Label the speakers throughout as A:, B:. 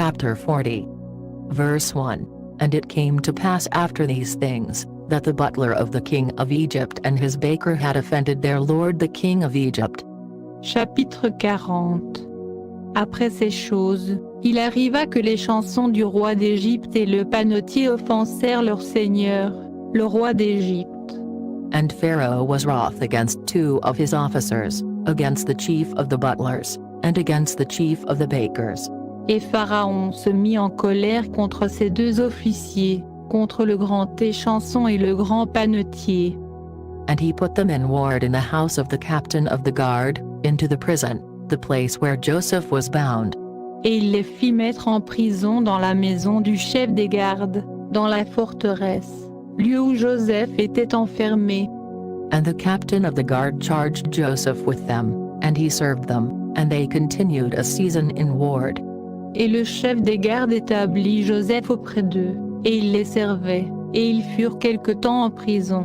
A: Chapter 40. Verse 1. And it came to pass after these things, that the butler of the king of Egypt and his baker had offended their lord the king of Egypt.
B: Chapitre 40. Après ces choses, il arriva que les chansons du roi d'Égypte et le panetier offensèrent leur seigneur, le roi d'Égypte.
A: And Pharaoh was wroth against two of his officers, against the chief of the butlers, and against the chief of the bakers.
B: Et Pharaon se mit en colère contre ces deux officiers, contre le grand échanson et le grand panetier.
A: And he put them in ward in the house of the captain of the guard, into the prison, the place where Joseph was bound.
B: Et il les fit mettre en prison dans la maison du chef des gardes, dans la forteresse, lieu où Joseph était enfermé.
A: And the captain of the guard charged Joseph with them, and he served them, and they continued a season in ward.
B: Et le chef des gardes établit Joseph auprès d'eux, et il les servait, et ils furent quelque temps en prison.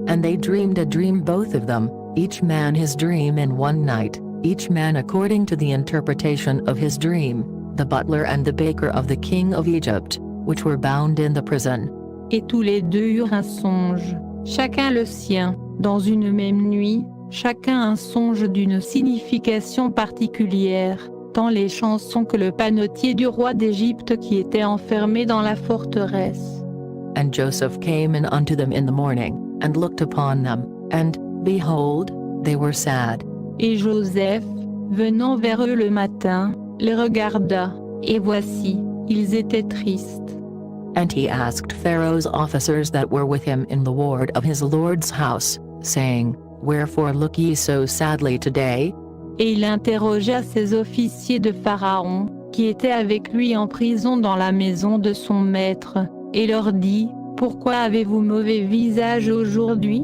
A: And they dreamed a dream both of them, each man his dream in one night, each man according to the interpretation of his dream, the butler and the baker of the king of Egypt, which were bound in the prison.
B: Et tous les deux eurent un songe, chacun le sien, dans une même nuit, chacun un songe d'une signification particulière, tant les chansons que le panetier du roi d'Égypte qui était enfermé dans la forteresse.
A: And Joseph came in unto them in the morning, and looked upon them, and, behold, they were sad.
B: Et Joseph, venant vers eux le matin, les regarda, et voici, ils étaient tristes.
A: And he asked Pharaoh's officers that were with him in the ward of his lord's house, saying, Wherefore look ye so sadly today?
B: Et il interrogea ses officiers de Pharaon, qui étaient avec lui en prison dans la maison de son maître, et leur dit, Pourquoi avez-vous mauvais visage aujourd'hui?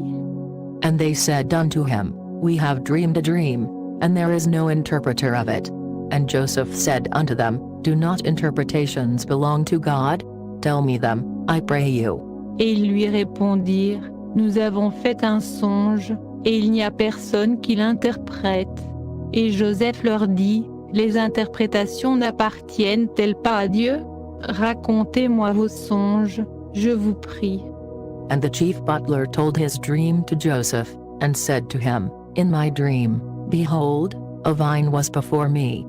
A: And they said unto him, We have dreamed a dream, and there is no interpreter of it. And Joseph said unto them, Do not interpretations belong to God? Tell me them, I pray you.
B: Et ils lui répondirent, Nous avons fait un songe, et il n'y a personne qui l'interprète. Et Joseph leur dit, Les interprétations n'appartiennent-elles pas à Dieu? Racontez-moi vos songes, je vous prie.
A: And the chief butler told his dream to Joseph, and said to him, In my dream, behold, a vine was before me.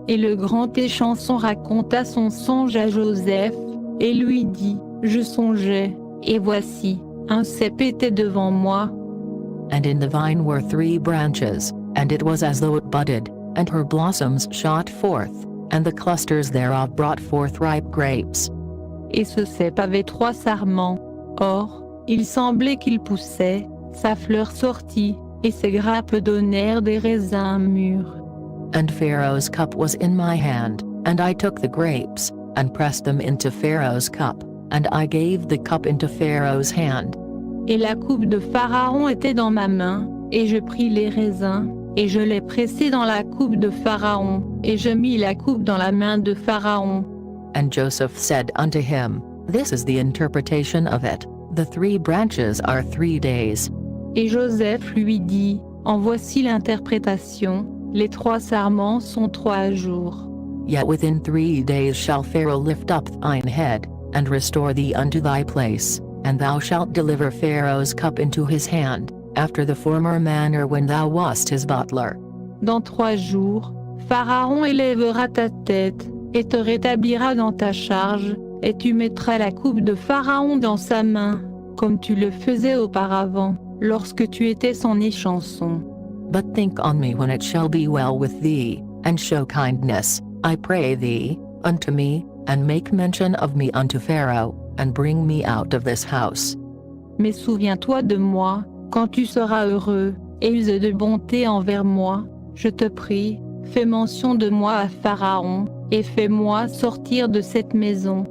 B: Et le grand échanson raconta son songe à Joseph, et lui dit, Je songeais, et voici, un cep était devant moi.
A: And in the vine were 3 branches, and it was as though it budded, and her blossoms shot forth, and the clusters thereof brought forth ripe grapes.
B: Et ce cep avait 3 sarments. Or, il semblait qu'il poussait, sa fleur sortit, et ses grappes donnèrent des raisins mûrs.
A: And Pharaoh's cup was in my hand, and I took the grapes, and pressed them into Pharaoh's cup, and I gave the cup into Pharaoh's hand.
B: Et la coupe de Pharaon était dans ma main, et je pris les raisins, et je les pressai dans la coupe de Pharaon, et je mis la coupe dans la main de Pharaon.
A: And Joseph said unto him, This is the interpretation of it, the 3 branches are 3 days.
B: Et Joseph lui dit, En voici l'interprétation, les 3 sarments sont 3 jours.
A: Yet within 3 days shall Pharaoh lift up thine head, and restore thee unto thy place, and thou shalt deliver Pharaoh's cup into his hand, after the former manner when thou wast his butler.
B: Dans 3 jours, Pharaon élèvera ta tête, et te rétablira dans ta charge, et tu mettras la coupe de Pharaon dans sa main, comme tu le faisais auparavant, lorsque tu étais son échanson.
A: But think on me when it shall be well with thee, and show kindness, I pray thee, unto me, and make mention of me unto Pharaoh, and bring me out of this house.
B: Mais souviens-toi de moi, quand tu seras heureux, et use de bonté envers moi, je te prie, fais mention de moi à Pharaon, et fais-moi sortir de cette maison.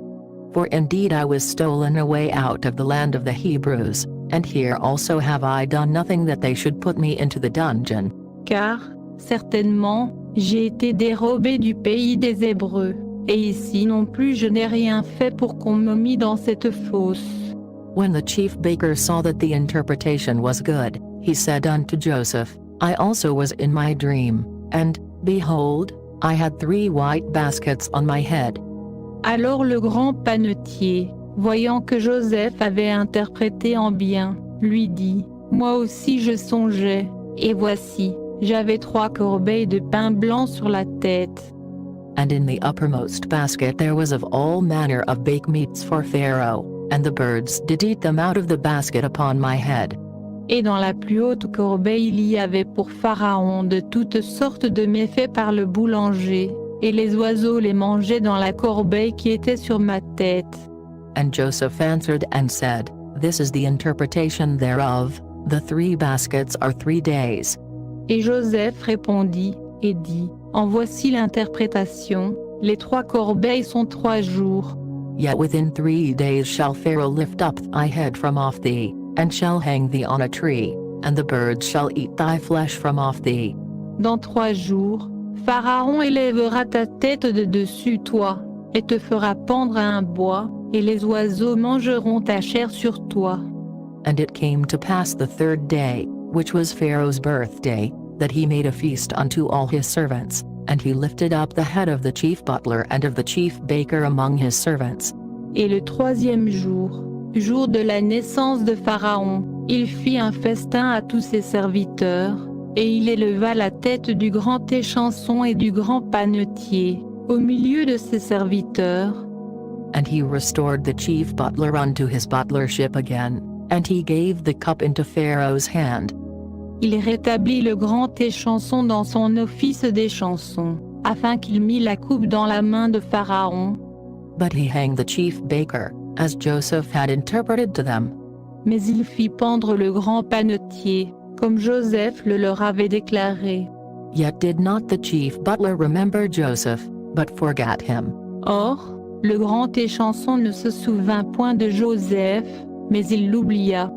A: For indeed I was stolen away out of the land of the Hebrews, and here also have I done nothing that they should put me into the dungeon.
B: Car, certainement, j'ai été dérobé du pays des Hébreux, et ici non plus je n'ai rien fait pour qu'on me mît dans cette fosse.
A: When the chief baker saw that the interpretation was good, he said unto Joseph, I also was in my dream, and, behold, I had 3 white baskets on my head.
B: Alors le grand panetier, voyant que Joseph avait interprété en bien, lui dit, « Moi aussi je songeais, et voici, j'avais 3 corbeilles de pain blanc sur la tête. »
A: And in the uppermost basket there was of all manner of baked meats for Pharaoh, and the birds did eat them out of the basket upon my head.
B: Et dans la plus haute corbeille il y avait pour Pharaon de toutes sortes de méfaits par le boulanger, et les oiseaux les mangeaient dans la corbeille qui était sur ma tête.
A: And Joseph answered and said, This is the interpretation thereof, the 3 baskets are 3 days.
B: Et Joseph répondit et dit, En voici l'interprétation, les 3 corbeilles sont 3 jours.
A: Yet within 3 days shall Pharaoh lift up thy head from off thee, and shall hang thee on a tree, and the birds shall eat thy flesh from off thee.
B: Dans 3 jours, Pharaon élèvera ta tête de dessus toi, et te fera pendre à un bois, et les oiseaux mangeront ta chair sur toi.
A: And it came to pass the 3rd day, which was Pharaoh's birthday, that he made a feast unto all his servants, and he lifted up the head of the chief butler and of the chief baker among his servants.
B: Et le 3e jour, jour de la naissance de Pharaon, il fit un festin à tous ses serviteurs, et il éleva la tête du grand échanson et du grand panetier, au milieu de ses serviteurs.
A: And he restored the chief butler unto his butlership again, and he gave the cup into Pharaoh's hand.
B: Il rétablit le grand échanson dans son office d'échanson, afin qu'il mît la coupe dans la main de Pharaon.
A: But he hanged the chief baker, as Joseph had interpreted to them.
B: Mais il fit pendre le grand panetier, comme Joseph le leur avait déclaré.
A: Yet did not the chief butler remember Joseph, but forgot him.
B: Or, le grand échanson ne se souvint point de Joseph, mais il l'oublia.